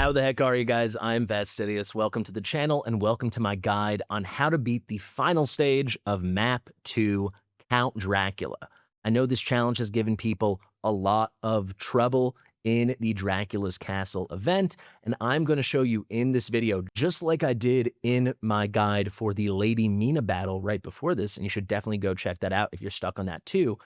How the heck are you guys? I'm Fastidious. Welcome to the channel and welcome to my guide on how to beat the final stage of Map 2 Count Dracula. I know this challenge has given people a lot of trouble in the Dracula's Castle event, and I'm going to show you in this video, just like I did in my guide for the Lady Mina battle right before this, and you should definitely go check that out if you're stuck on that too,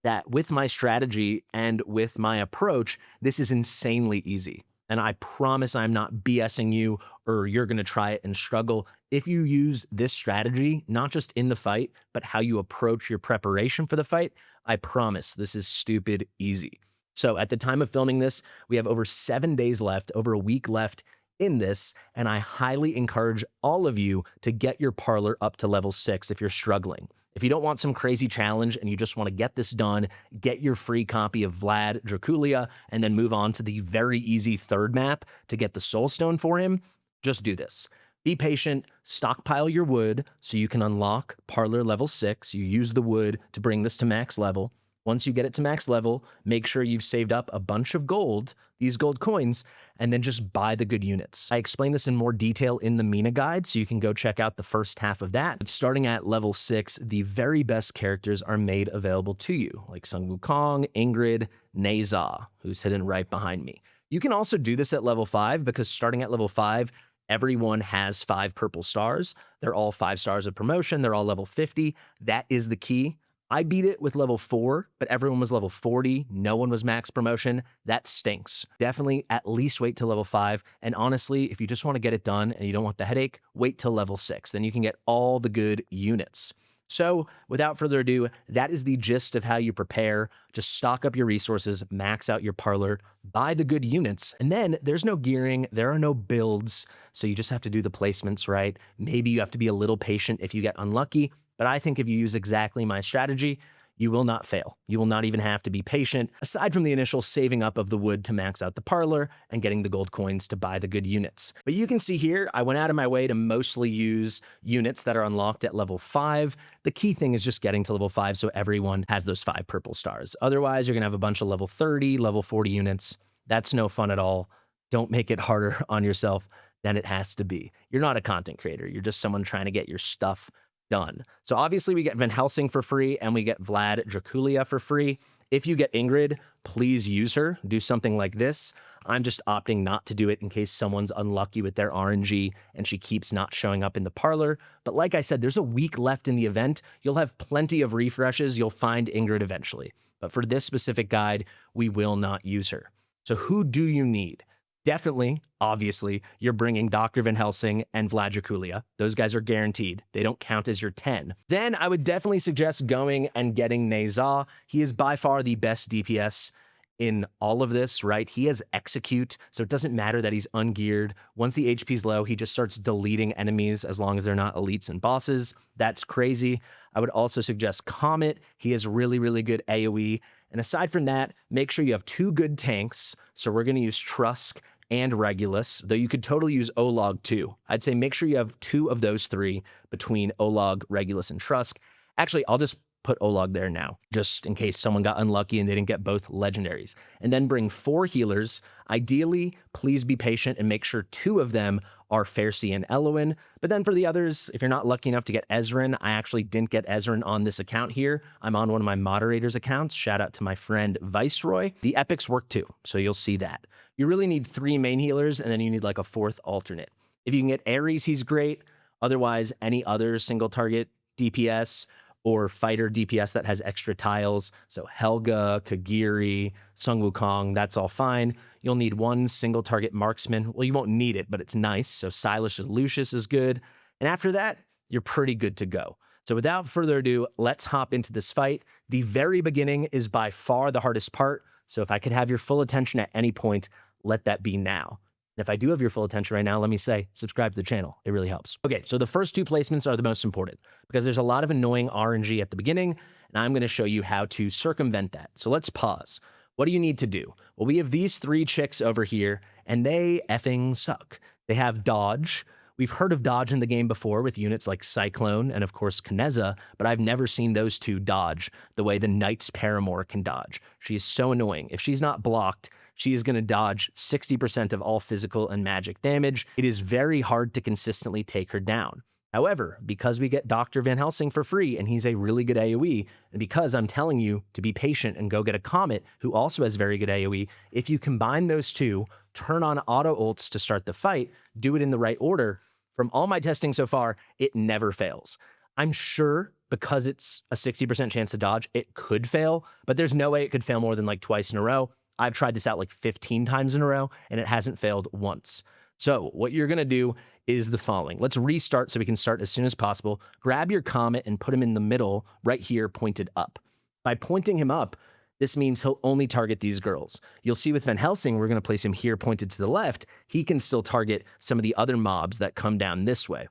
that with my strategy and with my approach, this is insanely easy. And I promise I'm not BSing you or you're going to try it and struggle. If you use this strategy, not just in the fight, but how you approach your preparation for the fight, I promise this is stupid easy. So at the time of filming this, we have over 7 days left, over a week left in this, and I highly encourage all of you to get your parlor up to level 6 if you're struggling. If you don't want some crazy challenge and you just want to get this done, get your free copy of Vlad Dracula, and then move on to the very easy third map to get the Soul Stone for him, just do this. Be patient, stockpile your wood so you can unlock parlor level 6. You use the wood to bring this to max level. Once you get it to max level, make sure you've saved up a bunch of gold, these gold coins, and then just buy the good units. I explain this in more detail in the Mina guide, so you can go check out the first half of that. But starting at level 6, the very best characters are made available to you, like Sun Wukong, Ingrid, Neza, who's hidden right behind me. You can also do this at level 5, because starting at level 5, everyone has 5 purple stars. They're all 5 stars of promotion. They're all level 50. That is the key. I beat it with level 4, but everyone was level 40. No one was max promotion. That stinks. Definitely at least wait till level 5. And honestly, if you just want to get it done and you don't want the headache, wait till level 6. Then you can get all the good units. So without further ado, that is the gist of how you prepare. Just stock up your resources, max out your parlor, buy the good units, and then there's no gearing, there are no builds, so you just have to do the placements right. Maybe you have to be a little patient if you get unlucky, but I think if you use exactly my strategy, you will not fail. You will not even have to be patient, aside from the initial saving up of the wood to max out the parlor and getting the gold coins to buy the good units. But you can see here, I went out of my way to mostly use units that are unlocked at level 5. The key thing is just getting to level 5 so everyone has those 5 purple stars. Otherwise, you're going to have a bunch of level 30, level 40 units. That's no fun at all. Don't make it harder on yourself than it has to be. You're not a content creator. You're just someone trying to get your stuff done. So obviously we get Van Helsing for free and we get Vlad Dracula for free. If you get Ingrid, please use her. Do something like this. I'm just opting not to do it in case someone's unlucky with their RNG and she keeps not showing up in the parlor. But like I said, there's a week left in the event. You'll have plenty of refreshes. You'll find Ingrid eventually. But for this specific guide, we will not use her. So who do you need? Definitely, obviously, you're bringing Dr. Van Helsing and Vlad Dracula. Those guys are guaranteed. They don't count as your 10. Then I would definitely suggest going and getting Neza. He is by far the best DPS in all of this, right? He has execute, so it doesn't matter that he's ungeared. Once the HP's low, he just starts deleting enemies as long as they're not elites and bosses. That's crazy. I would also suggest Comet. He has really, really good AoE. And aside from that, make sure you have 2 good tanks. So we're going to use Trusk and Regulus, though you could totally use Olog too. I'd say make sure you have 2 of those 3 between Olog, Regulus, and Trusk. Actually, I'll just put Olog there now, just in case someone got unlucky and they didn't get both legendaries. And then bring 4 healers. Ideally, please be patient and make sure 2 of them are Fersi and Eloin. But then for the others, if you're not lucky enough to get Ezrin, I actually didn't get Ezrin on this account here. I'm on one of my moderators' accounts. Shout out to my friend Viceroy. The epics work too, so you'll see that. You really need 3 main healers, and then you need like a 4th alternate. If you can get Ares, he's great. Otherwise, any other single target DPS or fighter DPS that has extra tiles, so Helga, Kagiri, Sun Wukong, that's all fine. You'll need 1 single target marksman. Well, you won't need it, but it's nice. So Silas and Lucius is good. And after that, you're pretty good to go. So without further ado, let's hop into this fight. The very beginning is by far the hardest part. So if I could have your full attention at any point, let that be now. And if I do have your full attention right now, let me say, subscribe to the channel. It really helps. Okay, so the first 2 placements are the most important because there's a lot of annoying RNG at the beginning, and I'm going to show you how to circumvent that. So let's pause. What do you need to do? Well, we have these 3 chicks over here, and they effing suck. They have dodge. We've heard of dodge in the game before with units like Cyclone and, of course, Kineza, but I've never seen those 2 dodge the way the Knight's Paramour can dodge. She is so annoying. If she's not blocked, she is going to dodge 60% of all physical and magic damage. It is very hard to consistently take her down. However, because we get Dr. Van Helsing for free and he's a really good AoE, and because I'm telling you to be patient and go get a Comet who also has very good AoE, if you combine those two, turn on auto ults to start the fight, do it in the right order, from all my testing so far, it never fails. I'm sure because it's a 60% chance to dodge, it could fail, but there's no way it could fail more than like twice in a row. I've tried this out like 15 times in a row and it hasn't failed once. So what you're going to do is the following. Let's restart so we can start as soon as possible. Grab your Comet and put him in the middle right here, pointed up. By pointing him up, this means he'll only target these girls. You'll see with Van Helsing, we're going to place him here pointed to the left. He can still target some of the other mobs that come down this way.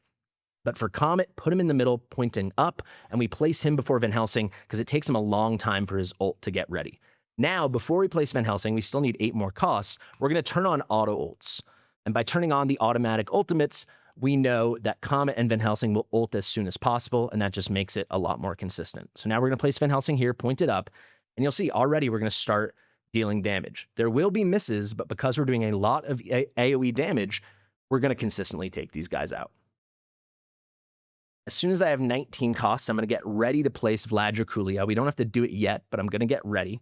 But for Comet, put him in the middle, pointing up, and we place him before Van Helsing because it takes him a long time for his ult to get ready. Now, before we place Van Helsing, we still need 8 more costs. We're going to turn on auto ults. And by turning on the automatic ultimates, we know that Comet and Van Helsing will ult as soon as possible, and that just makes it a lot more consistent. So now we're going to place Van Helsing here, pointed up, and you'll see already we're going to start dealing damage. There will be misses, but because we're doing a lot of AoE damage, we're going to consistently take these guys out. As soon as I have 19 costs, I'm going to get ready to place Vlad Dracula. We don't have to do it yet, but I'm going to get ready.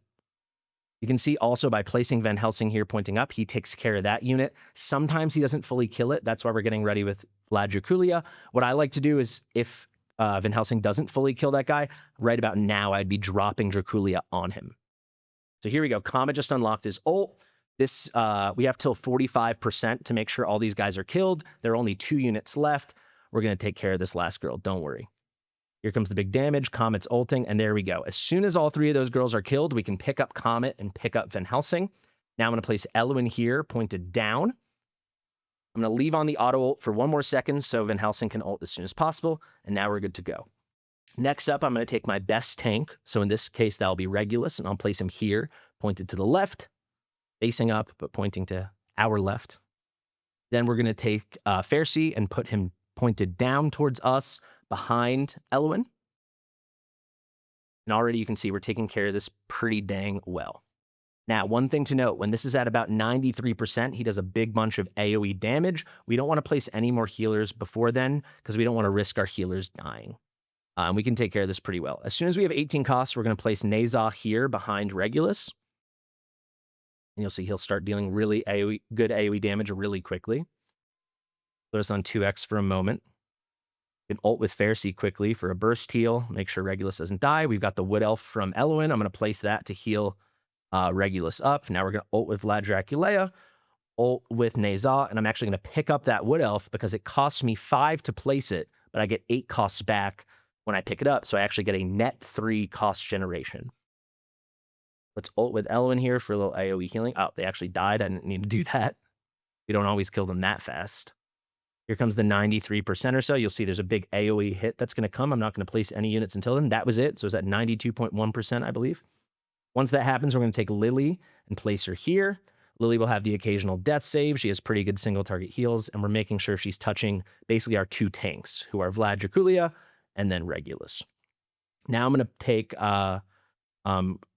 You can see also by placing Van Helsing here pointing up, he takes care of that unit. Sometimes he doesn't fully kill it. That's why we're getting ready with Vlad Dracula. What I like to do is if Van Helsing doesn't fully kill that guy, right about now I'd be dropping Dracula on him. So here we go. Comet just unlocked his ult. This we have till 45% to make sure all these guys are killed. There are only 2 units left. We're going to take care of this last girl. Don't worry. Here comes the big damage. Comet's ulting, and there we go. As soon as all 3 of those girls are killed, we can pick up Comet and pick up Van Helsing. Now I'm going to place Elwyn here, pointed down. I'm going to leave on the auto ult for 1 more second so Van Helsing can ult as soon as possible, and now we're good to go. Next up, I'm going to take my best tank. So in this case, that'll be Regulus, and I'll place him here, pointed to the left, facing up, but pointing to our left. Then we're going to take Fasti and put him pointed down towards us, behind Elwyn. And already you can see we're taking care of this pretty dang well. Now, one thing to note, when this is at about 93%, he does a big bunch of AoE damage. We don't want to place any more healers before then because we don't want to risk our healers dying. And we can take care of this pretty well. As soon as we have 18 costs, we're going to place Nazah here behind Regulus. And you'll see he'll start dealing really good AoE damage really quickly. Put us on 2x for a moment. You can ult with Fasti quickly for a burst heal. Make sure Regulus doesn't die. We've got the Wood Elf from Elwyn. I'm going to place that to heal Regulus up. Now we're going to ult with Vlad Dracula, ult with Nazah, and I'm actually going to pick up that Wood Elf because it costs me 5 to place it, but I get 8 costs back when I pick it up, so I actually get a net 3 cost generation. Let's ult with Elwyn here for a little AoE healing. Oh, they actually died. I didn't need to do that. We don't always kill them that fast. Here comes the 93% or so. You'll see there's a big AoE hit that's going to come. I'm not going to place any units until then. That was it. So it's at 92.1%, I believe. Once that happens, we're going to take Lily and place her here. Lily will have the occasional death save. She has pretty good single target heals, and we're making sure she's touching basically our 2 tanks, who are Vlad Dracula and then Regulus. Now I'm going to take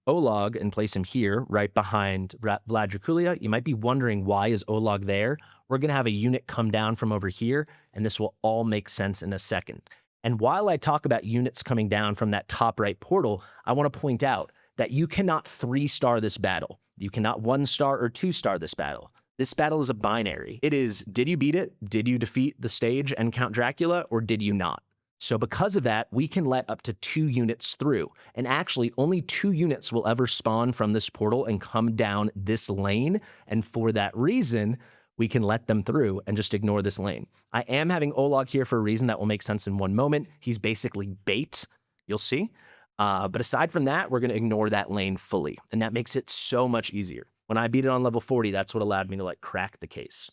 Olog and place him here right behind Vlad Dracula. You might be wondering, why is Olog there? We're going to have a unit come down from over here, and this will all make sense in a second. And while I talk about units coming down from that top right portal, I want to point out that you cannot 3-star this battle. You cannot 1-star or 2-star this battle. This battle is a binary. It is, did you beat it? Did you defeat the stage and Count Dracula, or did you not? So because of that, we can let up to 2 units through. And actually, only 2 units will ever spawn from this portal and come down this lane. And for that reason, we can let them through and just ignore this lane. I am having Olog here for a reason that will make sense in one moment. He's basically bait, you'll see. But aside from that, we're going to ignore that lane fully. And that makes it so much easier. When I beat it on level 40, that's what allowed me to like crack the case.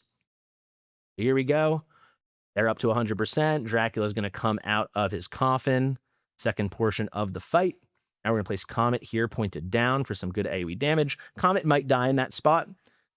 Here we go. They're up to 100%. Dracula's going to come out of his coffin. Second portion of the fight. Now we're going to place Comet here pointed down for some good AoE damage. Comet might die in that spot,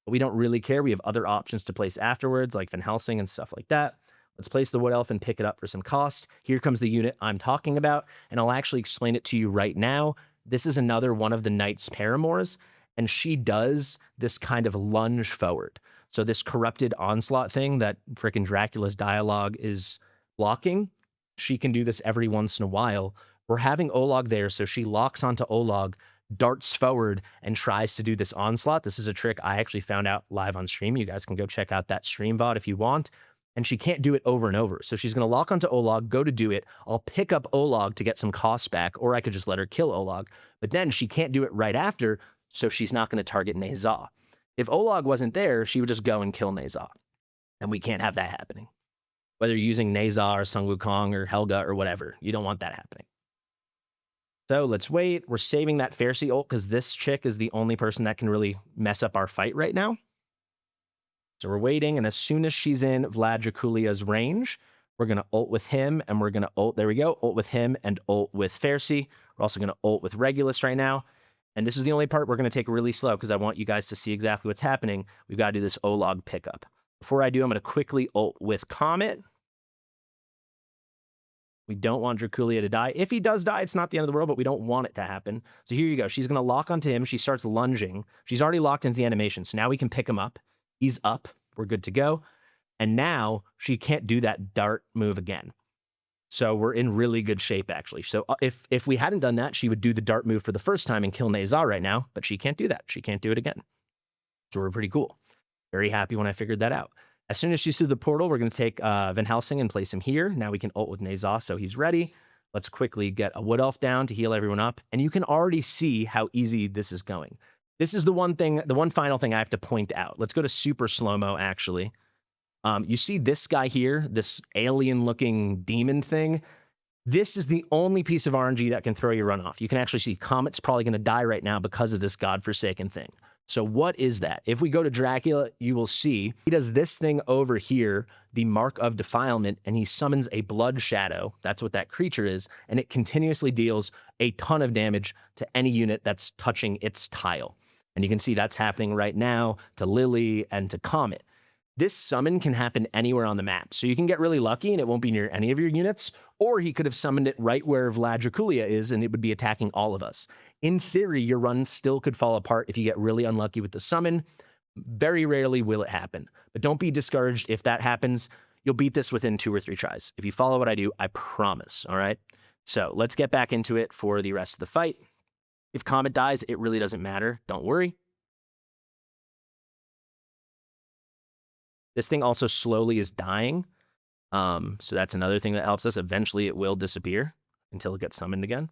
but we don't really care. We have other options to place afterwards, like Van Helsing and stuff like that. Let's place the Wood Elf and pick it up for some cost. Here comes the unit I'm talking about, and I'll actually explain it to you right now. This is another one of the Knight's paramours, and she does this kind of lunge forward. So this corrupted onslaught thing that frickin' Dracula's dialogue is blocking, she can do this every once in a while. We're having Olag there, so she locks onto Olag, darts forward, and tries to do this onslaught. This is a trick I actually found out live on stream. You guys can go check out that stream VOD if you want. And she can't do it over and over. So she's going to lock onto Olag, go to do it. I'll pick up Olag to get some costs back, or I could just let her kill Olag. But then she can't do it right after, so she's not going to target Nezha. If Olag wasn't there, she would just go and kill Nezha. And we can't have that happening. Whether you're using Nezha or Sun Wukong or Helga or whatever, you don't want that happening. So let's wait. We're saving that Fasti ult because this chick is the only person that can really mess up our fight right now. So we're waiting, and as soon as she's in Vlad Draculia's range, we're going to ult with him, and we're going to ult, there we go, ult with him and ult with Fasti. We're also going to ult with Regulus right now. And this is the only part we're going to take really slow because I want you guys to see exactly what's happening. We've got to do this Olag pickup. Before I do, I'm going to quickly ult with Comet. We don't want Draculia to die. If he does die, it's not the end of the world, but we don't want it to happen. So here you go. She's going to lock onto him. She starts lunging. She's already locked into the animation, so now we can pick him up. He's up. We're good to go. And now she can't do that dart move again. So we're in really good shape, actually. So if we hadn't done that, she would do the dart move for the first time and kill Nezha right now, but she can't do that. She can't do it again. So we're pretty cool. Very happy when I figured that out. As soon as she's through the portal, we're going to take Van Helsing and place him here. Now we can ult with Nezha, so he's ready. Let's quickly get a Wood Elf down to heal everyone up. And you can already see how easy this is going. This is the one final thing I have to point out. Let's go to super slow-mo, actually. You see this guy here, this alien-looking demon thing? This is the only piece of RNG that can throw your run off. You can actually see Comet's probably going to die right now because of this godforsaken thing. So what is that? If we go to Dracula, you will see he does this thing over here, the Mark of Defilement, and he summons a blood shadow. That's what that creature is, and it continuously deals a ton of damage to any unit that's touching its tile. And you can see that's happening right now to Lily and to Comet. This summon can happen anywhere on the map, so you can get really lucky and it won't be near any of your units, or he could have summoned it right where Vlad Draculia is and it would be attacking all of us. In theory, your run still could fall apart if you get really unlucky with the summon. Very rarely will it happen, but don't be discouraged if that happens. You'll beat this within 2 or 3 tries. If you follow what I do, I promise, all right? So let's get back into it for the rest of the fight. If Comet dies, it really doesn't matter. Don't worry. This thing also slowly is dying. So that's another thing that helps us. Eventually, it will disappear until it gets summoned again.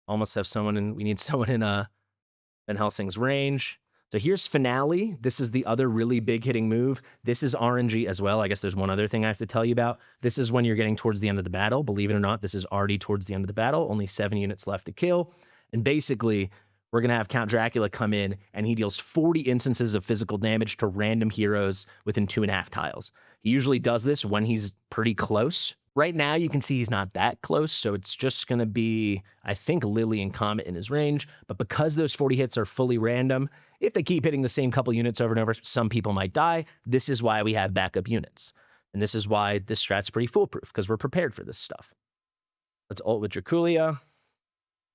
Almost have someone in, we need someone in Van Helsing's range. So here's Finale. This is the other really big hitting move. This is RNG as well. I guess there's one other thing I have to tell you about. This is when you're getting towards the end of the battle. Believe it or not, this is already towards the end of the battle. Only 7 units left to kill. And basically, we're going to have Count Dracula come in, and he deals 40 instances of physical damage to random heroes within 2.5 tiles. He usually does this when he's pretty close. Right now, you can see he's not that close, so it's just going to be, I think, Lily and Comet in his range. But because those 40 hits are fully random, if they keep hitting the same couple units over and over, some people might die. This is why we have backup units. And this is why this strat's pretty foolproof, because we're prepared for this stuff. Let's ult with Draculia.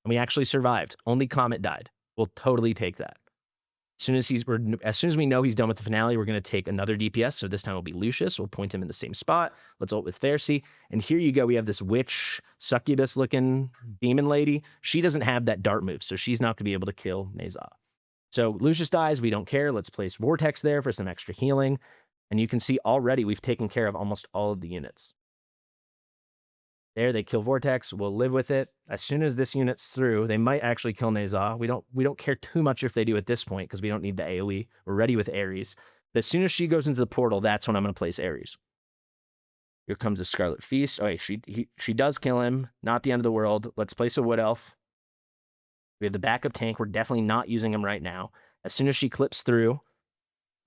And we actually survived. Only Comet died. We'll totally take that. As soon as we know he's done with the Finale, we're going to take another DPS. So this time it'll be Lucius. We'll point him in the same spot. Let's ult with Fasti. And here you go. We have this witch, succubus-looking demon lady. She doesn't have that dart move, so she's not going to be able to kill Nezha. So Lucius dies. We don't care. Let's place Vortex there for some extra healing. And you can see already we've taken care of almost all of the units. There, they kill Vortex. We'll live with it. As soon as this unit's through, they might actually kill Nezha. We don't care too much if they do at this point because we don't need the AoE. We're ready with Ares. But as soon as she goes into the portal, that's when I'm going to place Ares. Here comes the Scarlet Feast. Oh, wait, she does kill him. Not the end of the world. Let's place a Wood Elf. We have the backup tank. We're definitely not using him right now. As soon as she clips through,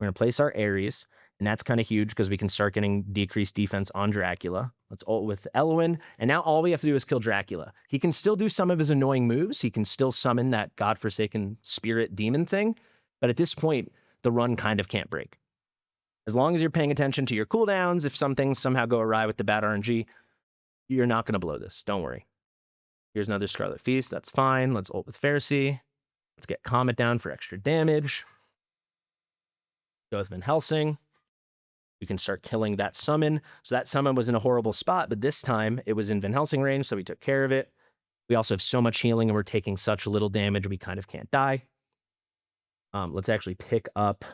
we're going to place our Ares. And that's kind of huge because we can start getting decreased defense on Dracula. Let's ult with Elwyn. And now all we have to do is kill Dracula. He can still do some of his annoying moves. He can still summon that godforsaken spirit demon thing. But at this point, the run kind of can't break. As long as you're paying attention to your cooldowns, if some things somehow go awry with the bad RNG, you're not going to blow this. Don't worry. Here's another Scarlet Feast. That's fine. Let's ult with Pharisee. Let's get Comet down for extra damage. Go with Van Helsing. We can start killing that summon. So that summon was in a horrible spot, but this time it was in Van Helsing range, so we took care of it. We also have so much healing and we're taking such little damage, we kind of can't die. Let's actually pick up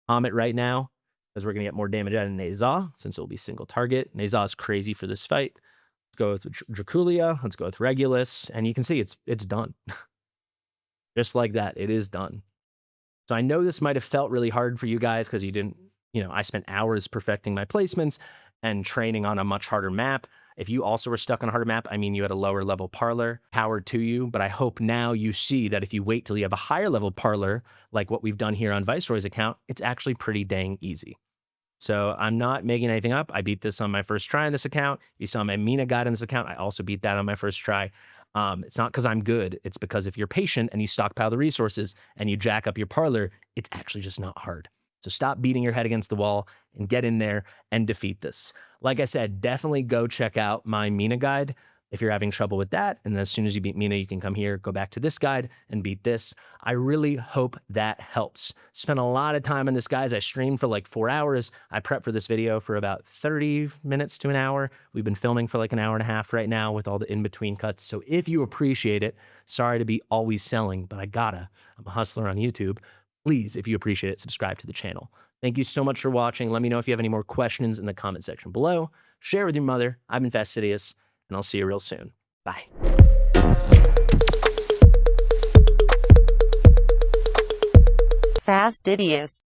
Comet right now, because we're going to get more damage out of Nezah, since it will be single target. Nezah is crazy for this fight. Let's go with Dracula. Let's go with Regulus. And you can see it's done. Just like that, it is done. So I know this might have felt really hard for you guys because you didn't, I spent hours perfecting my placements and training on a much harder map. If you also were stuck on a harder map, I mean, you had a lower level parlor, power to you. But I hope now you see that if you wait till you have a higher level parlor, like what we've done here on Viceroy's account, it's actually pretty dang easy. So I'm not making anything up. I beat this on my first try on this account. You saw my Mina guide on this account. I also beat that on my first try. It's not because I'm good. It's because if you're patient and you stockpile the resources and you jack up your parlor, it's actually just not hard. So stop beating your head against the wall and get in there and defeat this. Like I said, definitely go check out my Mina guide if you're having trouble with that. And then as soon as you beat Mina, you can come here, go back to this guide and beat this. I really hope that helps. Spent a lot of time on this, guys. I streamed for like 4 hours. I prepped for this video for about 30 minutes to an hour. We've been filming for like an hour and a half right now with all the in-between cuts. So if you appreciate it, sorry to be always selling, but I'm a hustler on YouTube. Please, if you appreciate it, subscribe to the channel. Thank you so much for watching. Let me know if you have any more questions in the comment section below. Share with your mother. I've been Fastidious, and I'll see you real soon. Bye. Fastidious.